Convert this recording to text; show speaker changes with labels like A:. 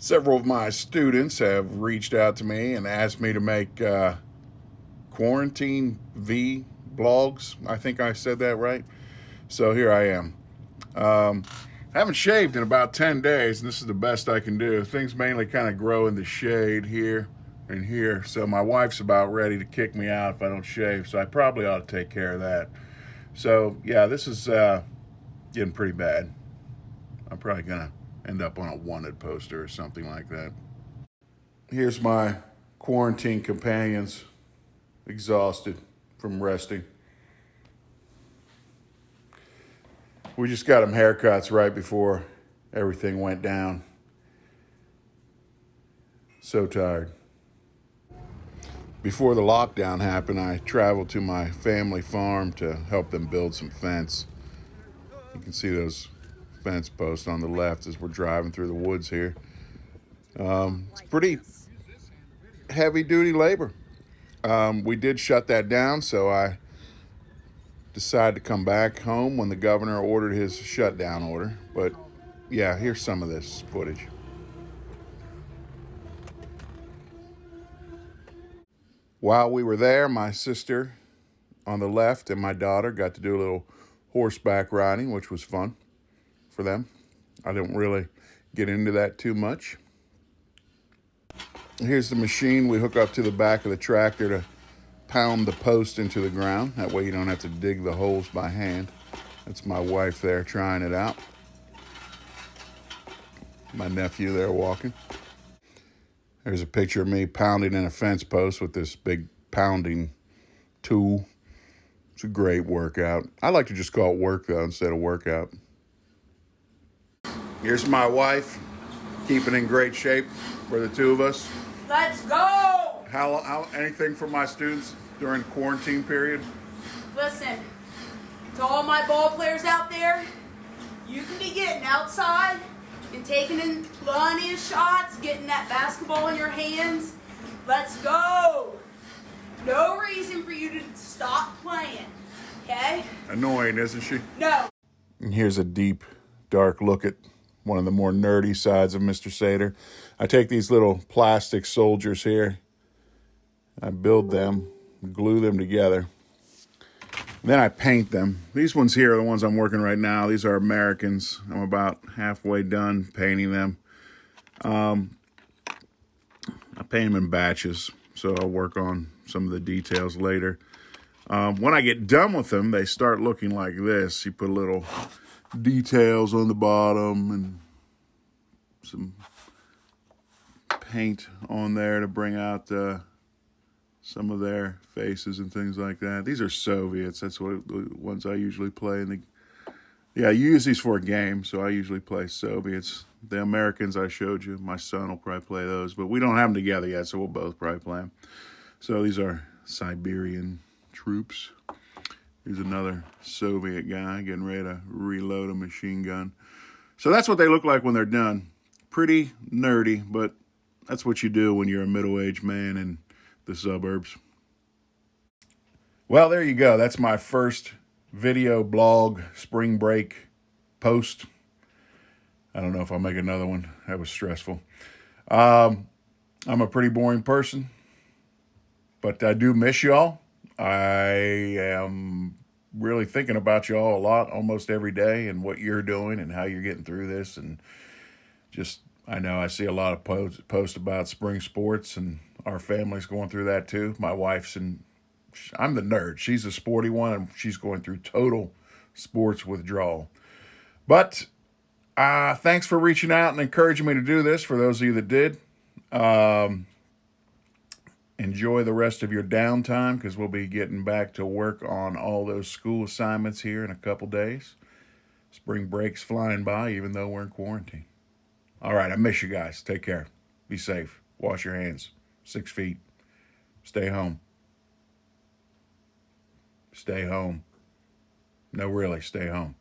A: Several of my students have reached out to me and asked me to make quarantine V blogs. I think I said that right. So here I am. Um, I haven't shaved in about 10 days, and this is the best I can do. Things mainly kind of grow in the shade here and here. So my wife's about ready to kick me out if I don't shave. So I probably ought to take care of that. So yeah, this is getting pretty bad. I'm probably going to end up on a wanted poster or something like that. Here's my quarantine companions, exhausted from resting. We just got them haircuts right before everything went down. So tired. Before the lockdown happened, I traveled to my family farm to help them build some fence. You can see those fence posts on the left as we're driving through the woods here. It's pretty heavy duty labor. We did shut that down, so I decided to come back home when the governor ordered his shutdown order. But yeah, here's some of this footage. While we were there, my sister on the left and my daughter got to do a little horseback riding, which was fun for them. I didn't really get into that too much. Here's the machine we hook up to the back of the tractor to pound the post into the ground. That way you don't have to dig the holes by hand. That's my wife there trying it out. My nephew there walking. There's a picture of me pounding in a fence post with this big pounding tool. It's a great workout. I like to just call it work, though, instead of workout. Here's my wife, keeping in great shape for the two of us.
B: Let's go!
A: Anything for my students during quarantine period?
B: Listen, to all my ball players out there, you can be getting outside and taking in plenty of shots, getting that basketball in your hands. Let's go! No reason for you to stop playing, okay?
A: Annoying, isn't she?
B: No.
A: And here's a deep, dark look at one of the more nerdy sides of Mr. Sater. I take these little plastic soldiers here, I build them, glue them together, and then I paint them. These ones here are the ones I'm working right now. These are Americans. I'm about halfway done painting them. I paint them in batches, so I'll work on some of the details later. When I get done with them, they start looking like this. You put little details on the bottom and some paint on there to bring out some of their faces and things like that. These are Soviets. That's what the ones I usually play. Yeah, you use these for a game, so I usually play Soviets. The Americans I showed you, my son will probably play those, but we don't have them together yet, so we'll both probably play them. So these are Siberian troops. Here's another Soviet guy getting ready to reload a machine gun. So that's what they look like when they're done. Pretty nerdy, but that's what you do when you're a middle-aged man in the suburbs. Well, there you go. That's my first video blog spring break post. I don't know if I'll make another one. That was stressful. I'm a pretty boring person, but I do miss y'all. I am really thinking about y'all a lot almost every day and what you're doing and how you're getting through this. And just, I know I see a lot of posts about spring sports, and our family's going through that too. My wife's I'm the nerd. She's a sporty one, and she's going through total sports withdrawal. But thanks for reaching out and encouraging me to do this, for those of you that did. Enjoy the rest of your downtime, because we'll be getting back to work on all those school assignments here in a couple days. Spring break's flying by, even though we're in quarantine. All right, I miss you guys. Take care. Be safe. Wash your hands. 6 feet. Stay home. Stay home. No, really, stay home.